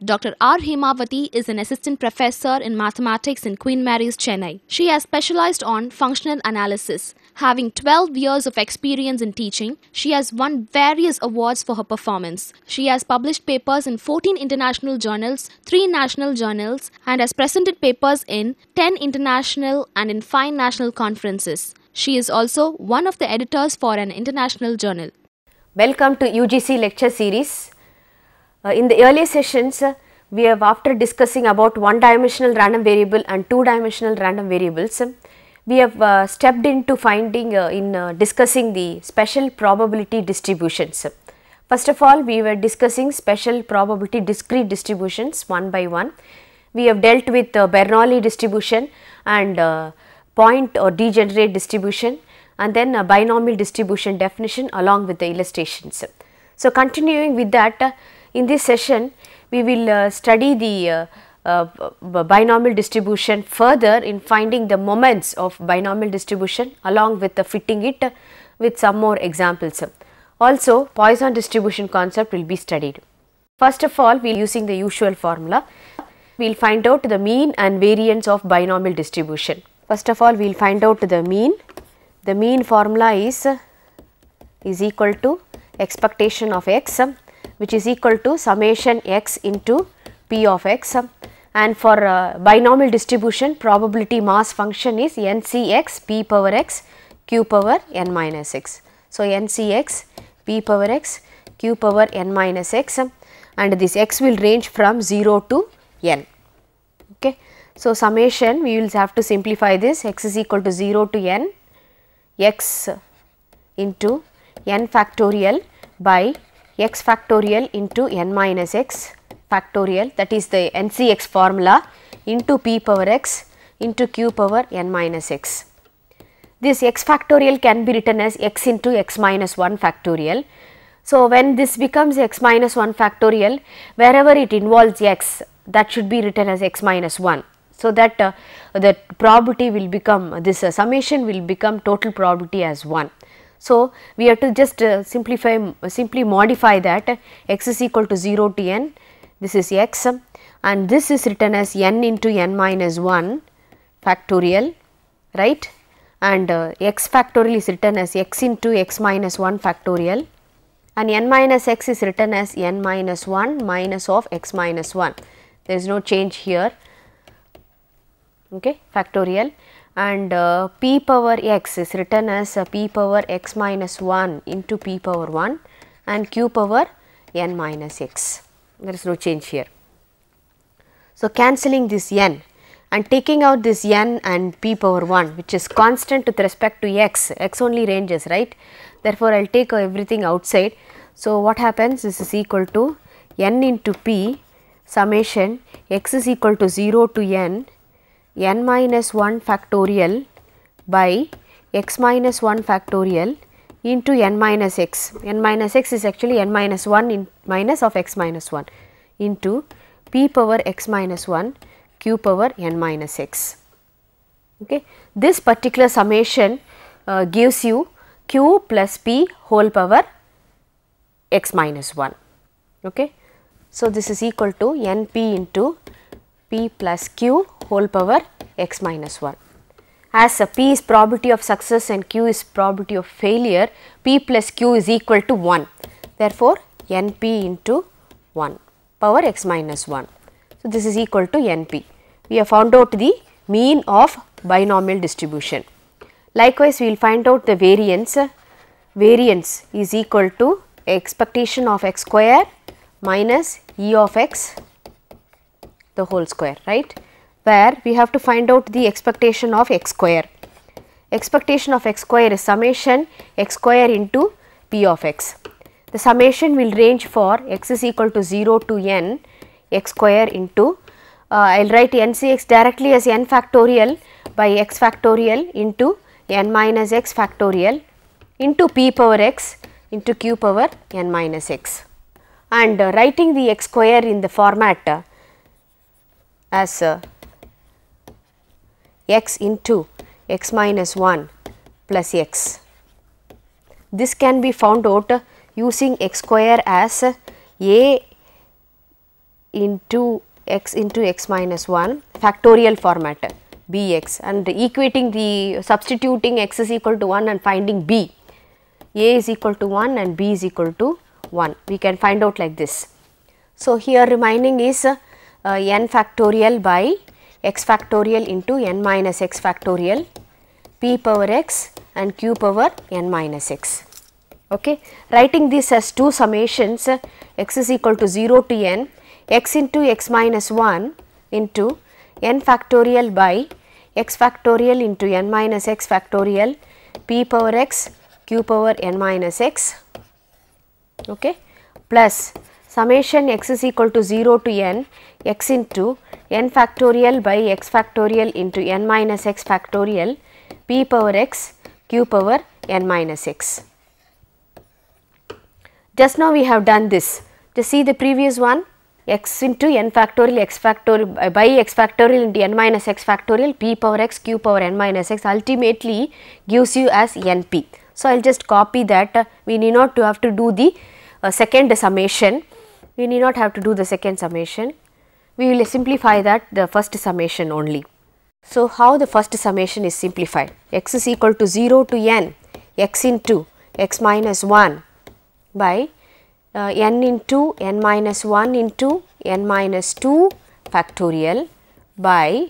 Dr. R. Hemavati is an assistant professor in mathematics in Queen Mary's, Chennai. She has specialized on functional analysis. Having 12 years of experience in teaching, she has won various awards for her performance. She has published papers in 14 international journals, 3 national journals, and has presented papers in 10 international and in 5 national conferences. She is also one of the editors for an international journal. Welcome to UGC lecture series. In the earlier sessions, we have, after discussing about one-dimensional random variable and two-dimensional random variables, we have stepped into discussing the special probability distributions. First of all, we were discussing special probability discrete distributions one by one. We have dealt with Bernoulli distribution and point or degenerate distribution, and then a binomial distribution definition along with the illustrations. So, continuing with that, in this session we will study the binomial distribution further in finding the moments of binomial distribution along with fitting it with some more examples. Also, Poisson distribution concept will be studied. First of all, we will using the usual formula, we will find out the mean and variance of binomial distribution. First of all, we will find out the mean. The mean formula is equal to expectation of x, which is equal to summation x into p of x, and for binomial distribution probability mass function is ncx p power x q power n minus x. So, ncx p power x q power n minus x, and this x will range from 0 to n. Okay. So, summation we will have to simplify this, x is equal to 0 to n x into n factorial by x factorial into n minus x factorial, that is the NCX formula, into p power x into q power n minus x. This x factorial can be written as x into x minus 1 factorial. So, when this becomes x minus 1 factorial, wherever it involves x, that should be written as x minus 1. So, that the probability will become, this summation will become total probability as 1. So, we have to just simply modify that, x is equal to 0 to n, this is x, and this is written as n into n minus 1 factorial, right, and x factorial is written as x into x minus 1 factorial, and n minus x is written as n minus 1 minus of x minus 1, there is no change here, okay, factorial. And p power x is written as p power x minus 1 into p power 1 and q power n minus x, there is no change here. So, cancelling this n and taking out this n and p power 1, which is constant with respect to x, x only ranges, right, therefore, I will take everything outside. So, what happens, this is equal to n into p summation x is equal to 0 to n minus 1 factorial by x minus 1 factorial into n minus x is actually n minus 1 in minus of x minus 1 into p power x minus 1 q power n minus x. Okay. This particular summation gives you q plus p whole power x minus 1. Okay. So, this is equal to np into p plus q whole power x minus 1. As p is probability of success and q is probability of failure, p plus q is equal to 1. Therefore, np into 1 power x minus 1. So, this is equal to np. We have found out the mean of binomial distribution. Likewise, we will find out the variance. Variance is equal to expectation of x square minus e of x the whole square, right, where we have to find out the expectation of x square. Expectation of x square is summation x square into p of x. The summation will range for x is equal to 0 to n x square into I will write ncx directly as n factorial by x factorial into n minus x factorial into p power x into q power n minus x. And writing the x square in the format as x into x minus 1 plus x. This can be found out using x square as a into x minus 1 factorial format bx, and equating the substituting x is equal to 1 and finding b, a is equal to 1 and b is equal to 1, we can find out like this. So, here remaining is n factorial by x factorial into n minus x factorial, p power x and q power n minus x. Okay. Writing this as two summations, x is equal to 0 to n, x into x minus 1 into n factorial by x factorial into n minus x factorial, p power x, q power n minus x, okay, plus summation x is equal to 0 to n, x into n factorial by x factorial into n minus x factorial, p power x, q power n minus x. Just now we have done this. Just see the previous one, x into n factorial x factorial by x factorial into n minus x factorial, p power x, q power n minus x ultimately gives you as np. So, I will just copy that, we need not to have to do the second summation, we need not have to do the second summation, we will simplify that the first summation only. So, how the first summation is simplified? X is equal to 0 to n, x into x minus 1 by n into n minus 1 into n minus 2 factorial by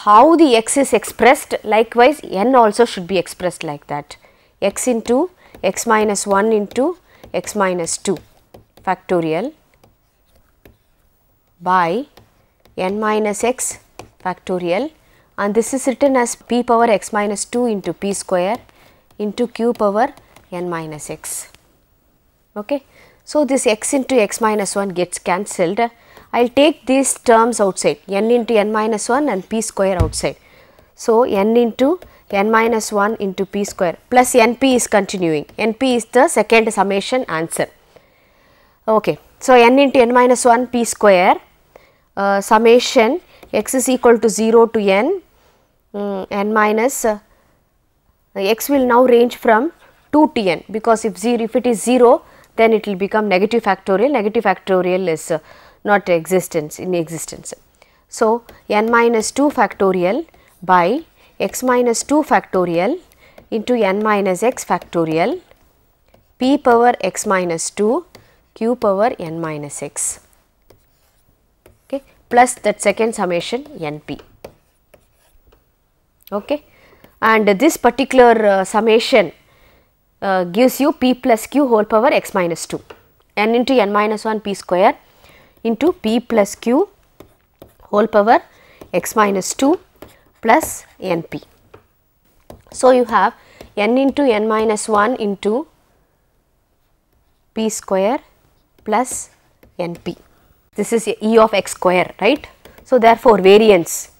how the x is expressed, likewise n also should be expressed like that, x into x minus 1 into x minus 2 factorial by n minus x factorial, and this is written as p power x minus 2 into p square into q power n minus x. Okay. So, this x into x minus 1 gets cancelled. I will take these terms outside, n into n minus 1 and p square outside. So, n into n minus 1 into p square plus np is continuing, np is the second summation answer. Okay. So, n into n minus 1 p square summation x is equal to 0 to n, n minus x will now range from 2 to n, because if it is 0 then it will become negative factorial is not in existence. So, n minus 2 factorial by x minus 2 factorial into n minus x factorial, p power x minus 2, q power n minus x, okay, plus that second summation np. Okay. And this particular summation gives you p plus q whole power x minus 2, n into n minus 1 p square into p plus q whole power x minus 2 plus np. So, you have n into n minus 1 into p square plus np, this is e of x square, right. So, therefore, variance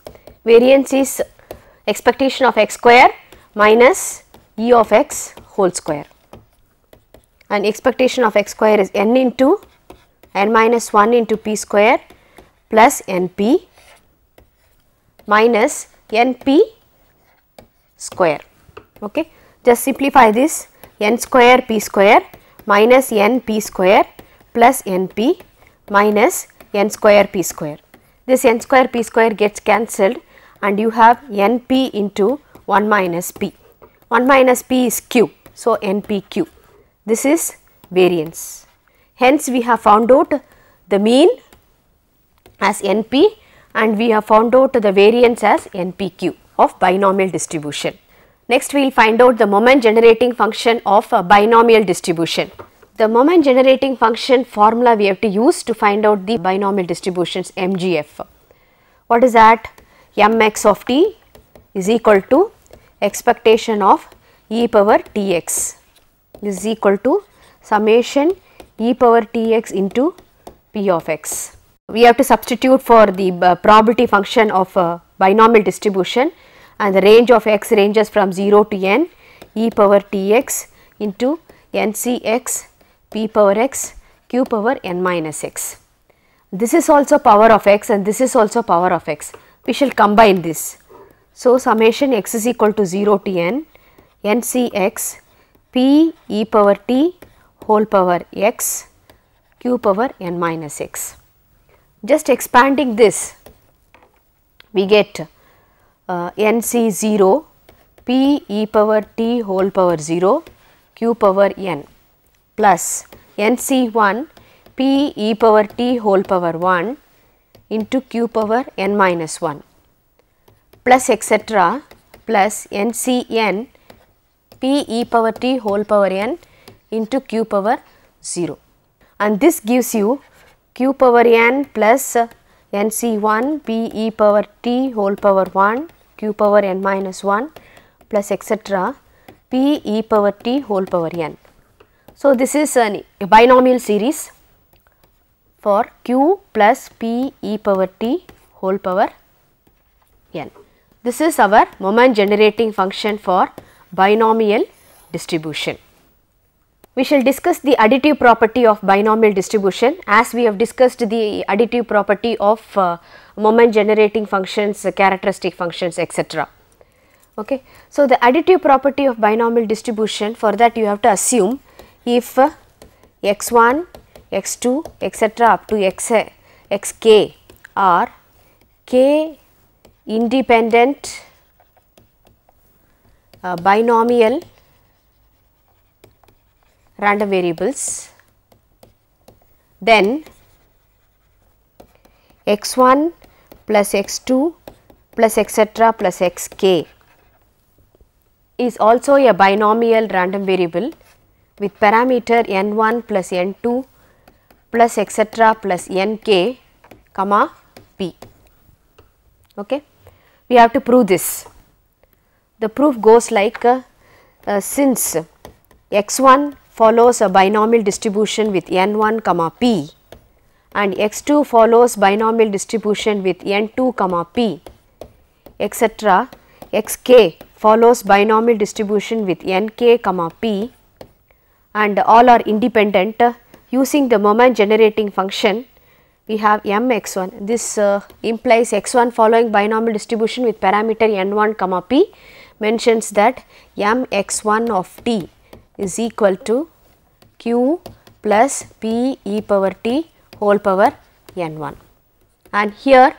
is expectation of x square minus e of x whole square, and expectation of x square is n into n minus 1 into p square plus np minus np square. Okay. Just simplify this, n square p square minus n p square plus np minus n square p square. This n square p square gets cancelled and you have np into 1 minus p. 1 minus p is q. So, npq, this is variance. Hence, we have found out the mean as np and we have found out the variance as npq of binomial distribution. Next, we will find out the moment generating function of a binomial distribution. The moment generating function formula we have to use to find out the binomial distributions MGF. What is that? Mx of t is equal to expectation of e power tx, this is equal to summation e power tx into p of x. We have to substitute for the probability function of binomial distribution, and the range of x ranges from 0 to n e power tx into ncx p power x q power n minus x. This is also power of x and this is also power of x. We shall combine this. So, summation x is equal to 0 to n ncx p e power t whole power x q power n minus x. Just expanding this, we get nc 0 p e power t whole power 0 q power n plus nc 1 p e power t whole power 1 into q power n minus 1 plus etc. plus ncn p e power t whole power n into q power 0, and this gives you q power n plus nc1 p e power t whole power 1 q power n minus 1 plus etc. p e power t whole power n. So, this is a binomial series for q plus p e power t whole power n. This is our moment generating function for binomial distribution. We shall discuss the additive property of binomial distribution as we have discussed the additive property of moment generating functions, characteristic functions, etc. Okay. So, the additive property of binomial distribution, for that you have to assume if x1, x2, etc. up to xk are k independent binomial random variables, then x1 plus x2 plus etc. plus xk is also a binomial random variable with parameter n1 plus n2 plus etc. plus nk comma p. Okay. We have to prove this. The proof goes like since x1 follows a binomial distribution with n1 comma p and x2 follows binomial distribution with n2 comma p, etc. xk follows binomial distribution with nk comma p, and all are independent, using the moment generating function we have mx1. This implies x1 following binomial distribution with parameter n1 comma p mentions that mx1 of t is equal to q plus p e power t whole power n1, and here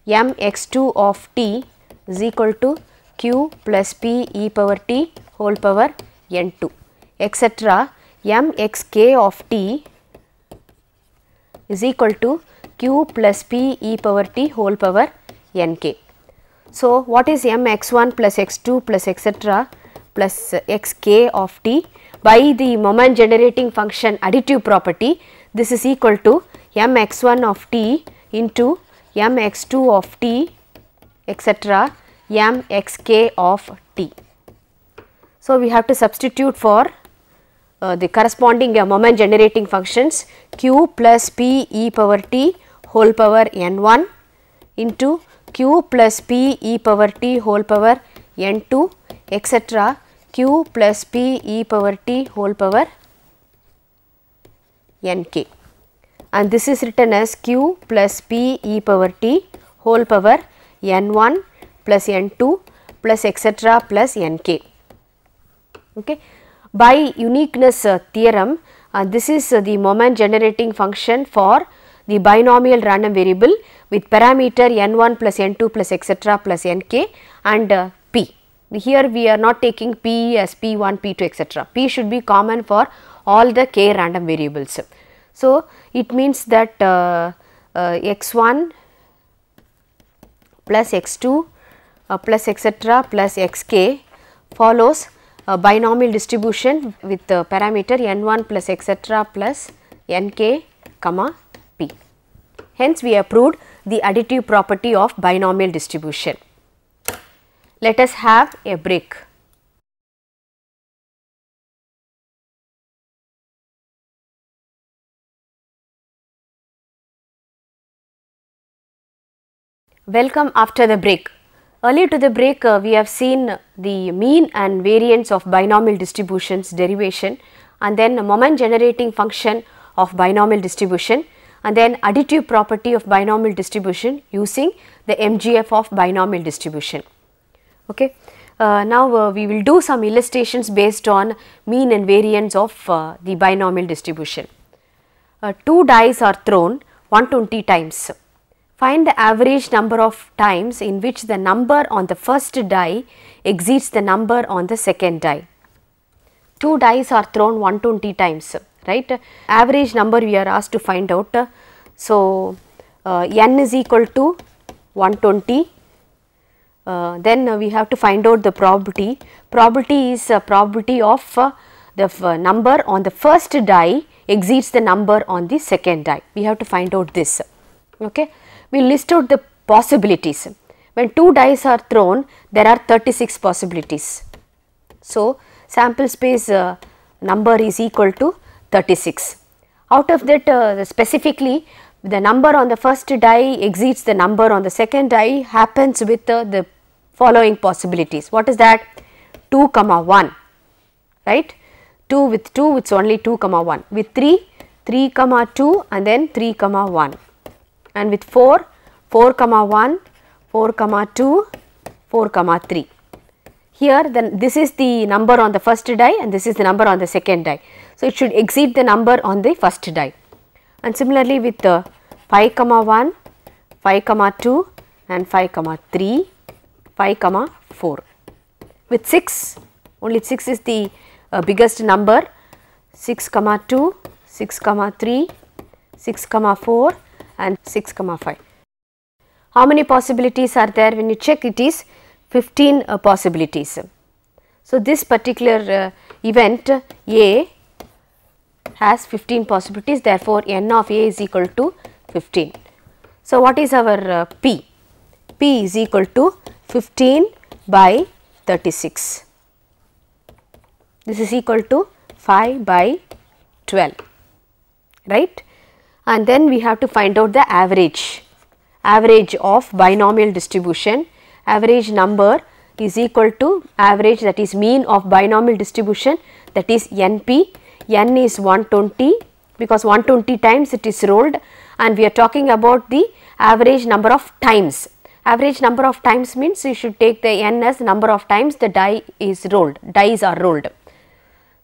mx2 of t is equal to q plus p e power t whole power n2, etc. mxk of t is equal to q plus p e power t whole power nk. So, what is mx1 plus x2 plus etc. plus xk of t? By the moment generating function additive property, this is equal to mx1 of t into mx2 of t etc. mxk of t. So, we have to substitute for the corresponding moment generating functions q plus p e power t whole power n1 into q plus p e power t whole power n2 etc. q plus p e power t whole power nk, and this is written as q plus p e power t whole power n1 plus n2 plus etc. plus nk. Okay. By uniqueness theorem, this is the moment generating function for the binomial random variable with parameter n1 plus n2 plus etc. plus nk and p. Here we are not taking p as p1, p2 etc. P should be common for all the k random variables. So, it means that x1 plus x2 plus etc. plus xk follows a binomial distribution with parameter n1 plus etc. plus nk comma p. Hence, we have proved the additive property of binomial distribution. Let us have a break. Welcome after the break. Earlier to the break, we have seen the mean and variance of binomial distributions derivation and then a moment generating function of binomial distribution, and then additive property of binomial distribution using the MGF of binomial distribution. Okay. Now we will do some illustrations based on mean and variance of the binomial distribution. Two dice are thrown 120 times. Find the average number of times in which the number on the first die exceeds the number on the second die. Two dice are thrown 120 times, right? Average number we are asked to find out. So, n is equal to 120. Then we have to find out the probability. Probability is probability of the number on the first die exceeds the number on the second die. We have to find out this. Okay. We list out the possibilities. When two dice are thrown, there are 36 possibilities. So, sample space number is equal to 36. Out of that, specifically the number on the first die exceeds the number on the second die happens with the following possibilities. What is that? 2, 1, right? 2 with 2, it's only 2, 1. With 3, 3, 2 and then 3, 1. And with 4, 4, 1, 4, 2, 4, 3. Here then this is the number on the first die and this is the number on the second die. So, it should exceed the number on the first die. And similarly with 5, 1, 5, 2 and 5, 3, 5, 4. With 6, only 6 is the biggest number, 6, 2, 6, 3, 6, 4 and 6, 5. How many possibilities are there? When you check, it is 15 possibilities. So, this particular event A has 15 possibilities, therefore, n of A is equal to 15. So, what is our P? P is equal to 15 by 36. This is equal to 5 by 12, right? And then we have to find out the average of binomial distribution. Average number is equal to average, that is mean of binomial distribution, that is NP. N is 120 because 120 times it is rolled, and we are talking about the average number of times. Average number of times means you should take the n as number of times the die is rolled, dice are rolled.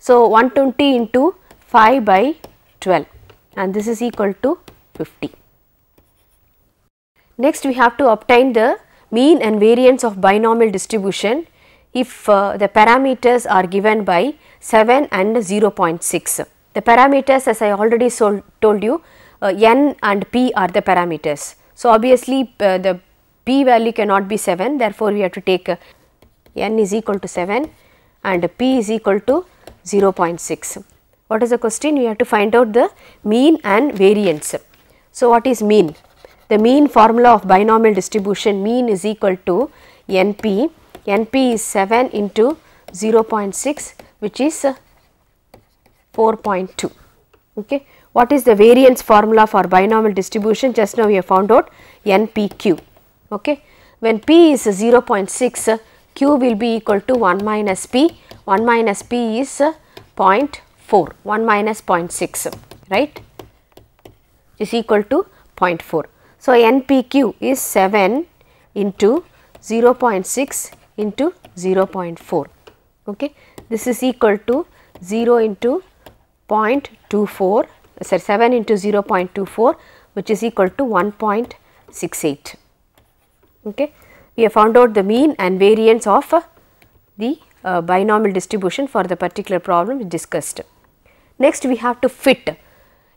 So, 120 into 5 by 12 and this is equal to 50. Next we have to obtain the mean and variance of binomial distribution if the parameters are given by 7 and 0.6. The parameters, as I already told you, n and p are the parameters. So, obviously the p value cannot be 7, therefore, we have to take n is equal to 7 and p is equal to 0.6. What is the question? We have to find out the mean and variance. So, what is mean? The mean formula of binomial distribution, mean is equal to NP. NP is 7 into 0.6, which is 4.2. Okay. What is the variance formula for binomial distribution? Just now we have found out NPQ. Okay. When P is 0.6, Q will be equal to 1 minus P. 1 minus P is 0.4, 1 minus 0.6, right, is equal to 0.4. So, NPQ is 7 into 0.6 into 0.4. Okay. This is equal to 0 into 0.24, sorry, 7 into 0.24, which is equal to 1.68. Okay. We have found out the mean and variance of the binomial distribution for the particular problem we discussed. Next, we have to fit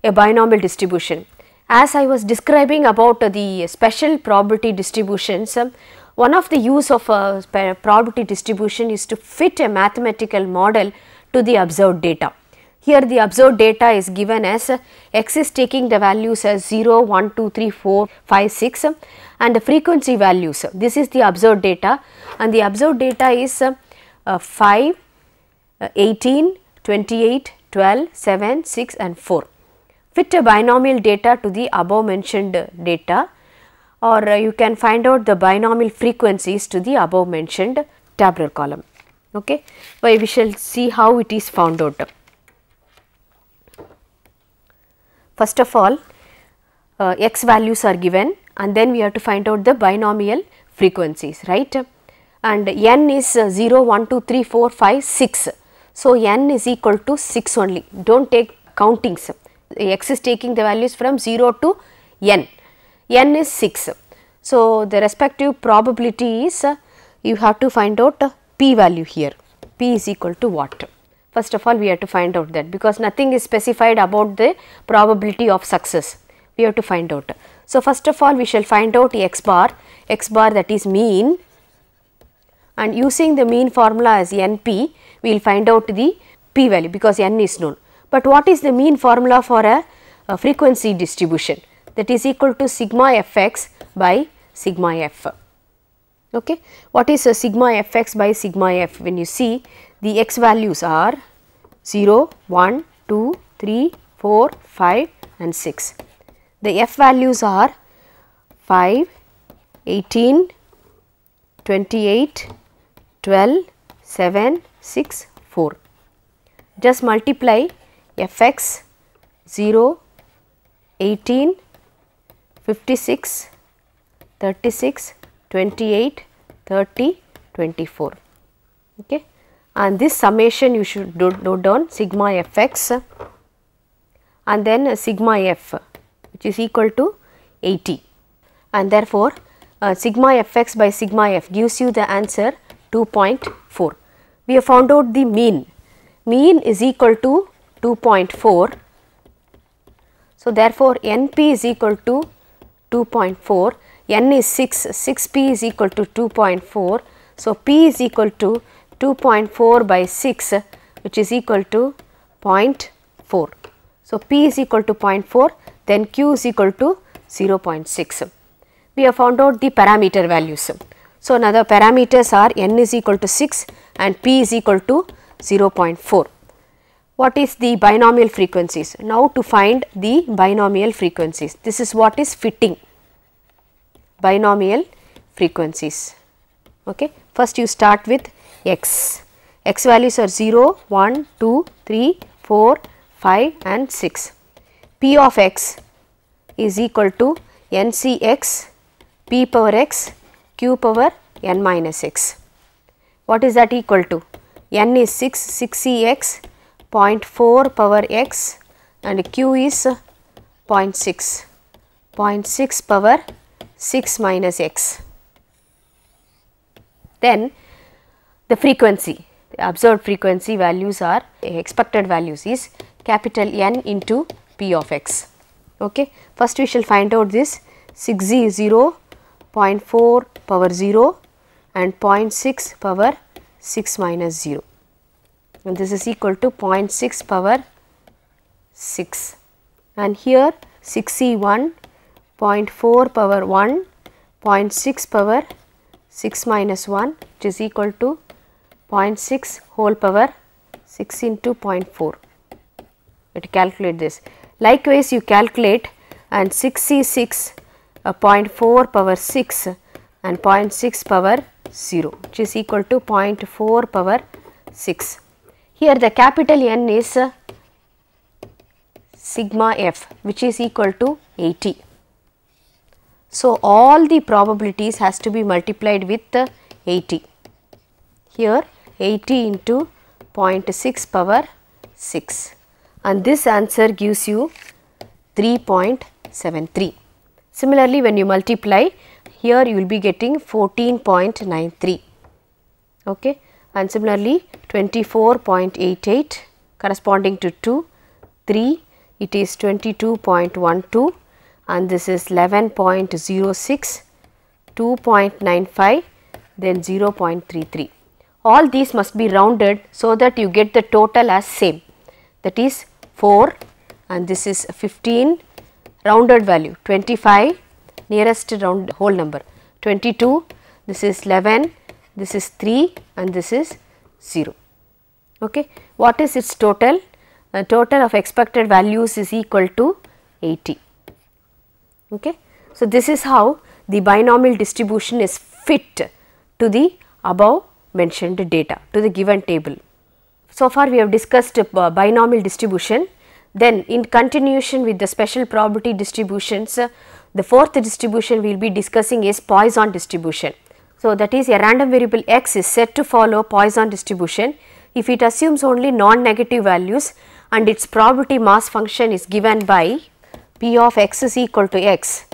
a binomial distribution. As I was describing about the special probability distributions, one of the use of a probability distribution is to fit a mathematical model to the observed data. Here the observed data is given as x is taking the values as 0, 1, 2, 3, 4, 5, 6 and the frequency values. This is the observed data and the observed data is 5, 18, 28, 12, 7, 6 and 4. Fit a binomial data to the above mentioned data, or you can find out the binomial frequencies to the above mentioned tabular column. Okay. But we shall see how it is found out. First of all, x values are given, and then we have to find out the binomial frequencies, right. And n is 0, 1, 2, 3, 4, 5, 6. So, n is equal to 6 only, do not take countings, x is taking the values from 0 to n is 6. So, the respective probability is you have to find out p value here, p is equal to what. First of all, we have to find out that, because nothing is specified about the probability of success, we have to find out. So, first of all we shall find out x bar that is mean, and using the mean formula as NP, we will find out the p value because n is known. But what is the mean formula for a frequency distribution? That is equal to sigma fx by sigma f. Okay. What is a sigma fx by sigma f? When you see, the x values are 0, 1, 2, 3, 4, 5 and 6. The f values are 5, 18, 28, 12, 7, 6, 4. Just multiply fx 0, 18, 56, 36, 28, 30, 24. Okay. And this summation you should note down sigma fx and then sigma f, which is equal to 80, and therefore, sigma fx by sigma f gives you the answer 2.4. We have found out the mean is equal to 2.4. So, therefore, NP is equal to 2.4, n is 6, 6p is equal to 2.4. So, p is equal to 2.4 by 6, which is equal to 0.4. So, p is equal to 0.4, then q is equal to 0.6. We have found out the parameter values. So, now the parameters are n is equal to 6 and p is equal to 0.4. What is the binomial frequencies? Now, to find the binomial frequencies, this is what is fitting binomial frequencies. Okay. First, you start with x values are 0, 1, 2, 3, 4, 5 and 6. P of x is equal to NCx p power x q power n minus x. What is that equal to? N is 6, 6Cx 0.4 power x and q is 0.6, 0.6 power 6 minus x. Then the frequency, the observed frequency values are expected values is capital N into p of x. Okay. First we shall find out this 6z 0, 0.4 power 0 and 0.6 power 6 minus 0, and this is equal to 0.6 power 6, and here 6c1 0.4 power 1, 0.6 power 6 minus 1, which is equal to 0.6 whole power 6 into 0.4. To calculate this. Likewise, you calculate and 6c6 0.4 power 6 and 0.6 power 0, which is equal to 0.4 power 6. Here the capital N is sigma f, which is equal to 80. So, all the probabilities has to be multiplied with 80. Here 80 into 0.6 power 6, and this answer gives you 3.73. Similarly, when you multiply, here you will be getting 14.93. Okay. And similarly 24.88 corresponding to 2, 3 it is 22.12 and this is 11.06, 2.95, then 0.33. All these must be rounded so that you get the total as same, that is 4 and this is 15 rounded value, 25 nearest round whole number, 22, this is 11, this is 3 and this is 0. Okay. What is its total? The total of expected values is equal to 80. Okay. So, this is how the binomial distribution is fit to the above mentioned data, to the given table. So far we have discussed binomial distribution. Then in continuation with the special probability distributions, the fourth distribution we will be discussing is Poisson distribution. So, that is a random variable x is said to follow Poisson distribution if it assumes only non-negative values and its probability mass function is given by p of x is equal to x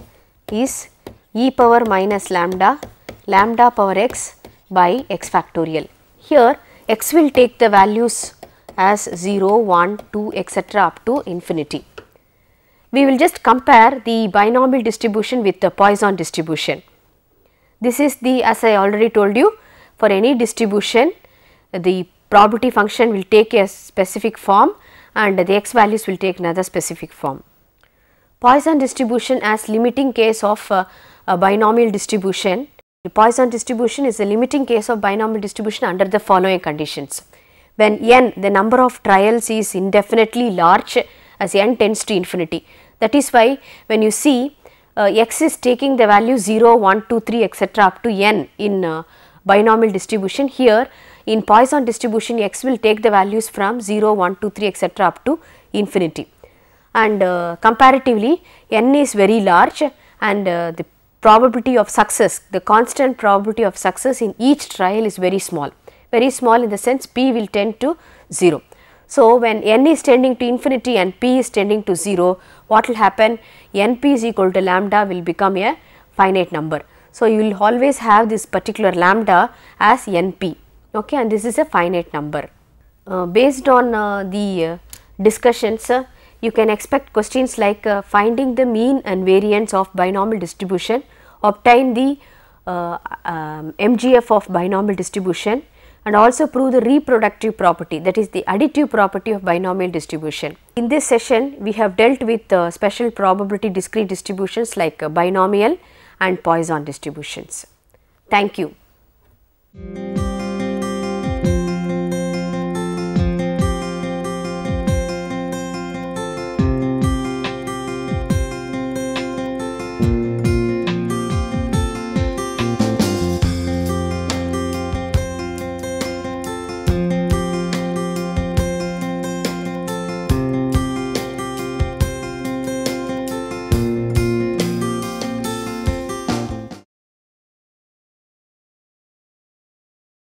is e power minus lambda, lambda power x by x factorial. Here x will take the values as 0, 1, 2 etc. up to infinity. We will just compare the binomial distribution with the Poisson distribution. This is the, as I already told you, for any distribution the probability function will take a specific form and the x values will take another specific form. Poisson distribution as limiting case of a binomial distribution. The Poisson distribution is a limiting case of binomial distribution under the following conditions. When n, the number of trials is indefinitely large as n tends to infinity. That is why when you see x is taking the value 0, 1, 2, 3 etc. up to n in binomial distribution, here in Poisson distribution x will take the values from 0, 1, 2, 3 etc. up to infinity. And comparatively n is very large and the probability of success, the constant probability of success in each trial is very small in the sense p will tend to 0. So, when n is tending to infinity and p is tending to 0, what will happen? Np is equal to lambda will become a finite number. So, you will always have this particular lambda as np, okay, and this is a finite number. Based on the discussions, you can expect questions like finding the mean and variance of binomial distribution, obtain the MGF of binomial distribution, and also prove the reproductive property, that is the additive property of binomial distribution. In this session, we have dealt with special probability discrete distributions like binomial and Poisson distributions. Thank you.